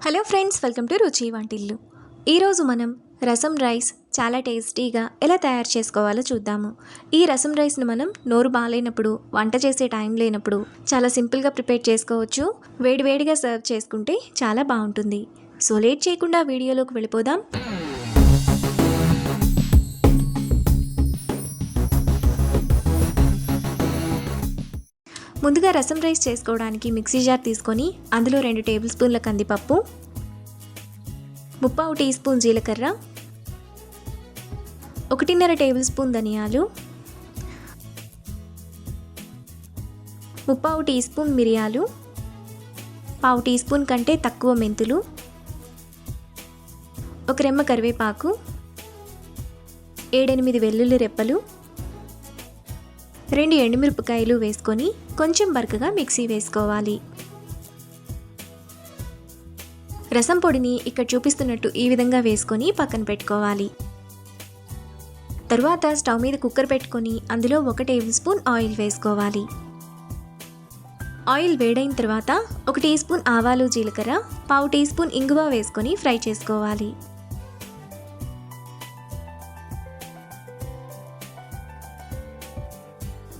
Hello friends, welcome to రుచి వంటిల్లు. ఈరోజు మనం రసం రైస్ చాలా టేస్టీగా ఎలా తయారు చేసుకోవాలో చూద్దాము. ఈ రసం రైస్ని మనం నోరు బాగాలేనప్పుడు, వంట చేసే టైం లేనప్పుడు చాలా సింపుల్గా ప్రిపేర్ చేసుకోవచ్చు. వేడివేడిగా సర్వ్ చేసుకుంటే చాలా బాగుంటుంది. సో లేట్ చేయకుండా వీడియోలోకి వెళ్ళిపోదాం. ముందుగా రసం రైస్ చేసుకోవడానికి మిక్సీ జార్ తీసుకొని అందులో 2 టేబుల్ స్పూన్ల కందిపప్పు, 3/4 టీ స్పూన్ జీలకర్ర, 1.5 టేబుల్ స్పూన్ ధనియాలు, 3/4 టీ స్పూన్ మిరియాలు, 1/2 టీ స్పూన్ కంటే తక్కువ మెంతులు, 1 రెమ్మ కరివేపాకు, 7-8 వెల్లుల్లి రెప్పలు, 2 ఎండుమిరపకాయలు వేసుకొని కొంచెం బరకగా మిక్సీ వేసుకోవాలి. రసం పొడిని ఇక్కడ చూపిస్తున్నట్టు ఈ విధంగా వేసుకొని పక్కన పెట్టుకోవాలి. తరువాత స్టవ్ మీద కుక్కర్ పెట్టుకొని అందులో 1 టేబుల్ స్పూన్ ఆయిల్ వేసుకోవాలి. ఆయిల్ వేడైన తర్వాత 1 టీ స్పూన్ ఆవాలు, జీలకర్ర, 1/2 టీ స్పూన్ ఇంగువ వేసుకొని ఫ్రై చేసుకోవాలి.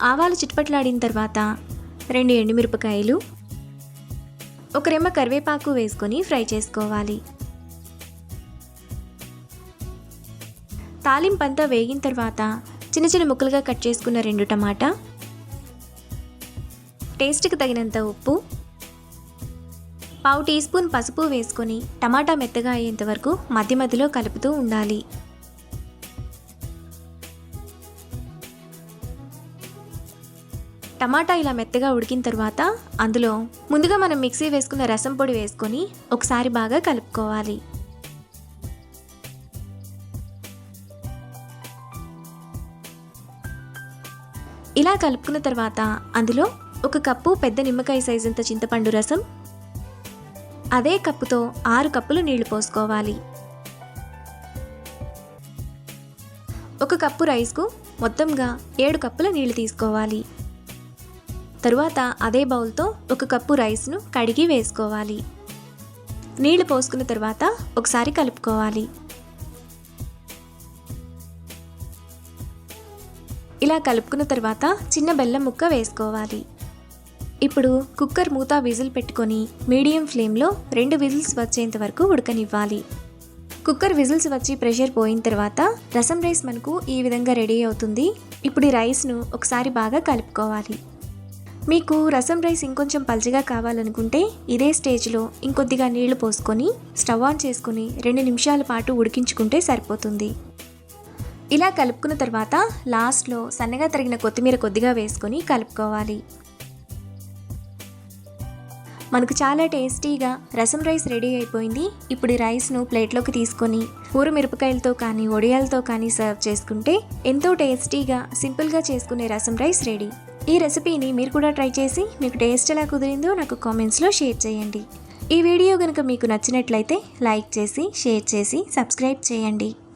ఆవాలు చిట్పట్లాడిన తర్వాత 2 ఎండుమిరపకాయలు, 1 రెమ్మ కరివేపాకు వేసుకొని ఫ్రై చేసుకోవాలి. తాలింపంతా వేగిన తర్వాత చిన్న చిన్న ముక్కలుగా కట్ చేసుకున్న 2 టమాటా, టేస్ట్కి తగినంత ఉప్పు, 1/2 టీ స్పూన్ పసుపు వేసుకొని టమాటా మెత్తగా అయ్యేంత వరకు మధ్య మధ్యలో కలుపుతూ ఉండాలి. టమాటా ఇలా మెత్తగా ఉడికిన తర్వాత అందులో ముందుగా మనం మిక్సీ వేసుకున్న రసం పొడి వేసుకొని ఒకసారి బాగా కలుపుకోవాలి. ఇలా కలుపుకున్న తర్వాత అందులో 1 కప్పు పెద్ద నిమ్మకాయ సైజంత చింతపండు రసం, అదే కప్పుతో 6 కప్పులు నీళ్లు పోసుకోవాలి. 1 కప్పు రైస్కు మొత్తంగా 7 కప్పుల నీళ్లు తీసుకోవాలి. తరువాత అదే బౌల్తో 1 కప్పు రైస్ను కడిగి వేసుకోవాలి. నీళ్లు పోసుకున్న తర్వాత ఒకసారి కలుపుకోవాలి. ఇలా కలుపుకున్న తర్వాత చిన్న బెల్లం ముక్క వేసుకోవాలి. ఇప్పుడు కుక్కర్ మూత విజిల్ పెట్టుకొని మీడియం ఫ్లేమ్లో 2 విజిల్స్ వచ్చేంత వరకు ఉడకనివ్వాలి. కుక్కర్ విజిల్స్ వచ్చి ప్రెషర్ పోయిన తర్వాత రసం రైస్ మనకు ఈ విధంగా రెడీ అవుతుంది. ఇప్పుడు ఈ రైస్ను ఒకసారి బాగా కలుపుకోవాలి. మీకు రసం రైస్ ఇంకొంచెం పల్చగా కావాలనుకుంటే ఇదే స్టేజ్లో ఇంకొద్దిగా నీళ్లు పోసుకొని స్టవ్ ఆన్ చేసుకుని 2 నిమిషాల పాటు ఉడికించుకుంటే సరిపోతుంది. ఇలా కలుపుకున్న తర్వాత లాస్ట్లో సన్నగా తరిగిన కొత్తిమీర కొద్దిగా వేసుకొని కలుపుకోవాలి. మనకు చాలా టేస్టీగా రసం రైస్ రెడీ అయిపోయింది. ఇప్పుడు ఈ రైస్ను ప్లేట్లోకి తీసుకొని ఊరు మిరపకాయలతో కానీ వడియాలతో కానీ సర్వ్ చేసుకుంటే ఎంతో టేస్టీగా సింపుల్గా చేసుకునే రసం రైస్ రెడీ. ఈ రెసిపీని మీరు కూడా ట్రై చేసి మీకు టేస్ట్ ఎలా కుదిరిందో నాకు కామెంట్స్లో షేర్ చేయండి. ఈ వీడియో కనుక మీకు నచ్చినట్లయితే లైక్ చేసి, షేర్ చేసి, సబ్స్క్రైబ్ చేయండి.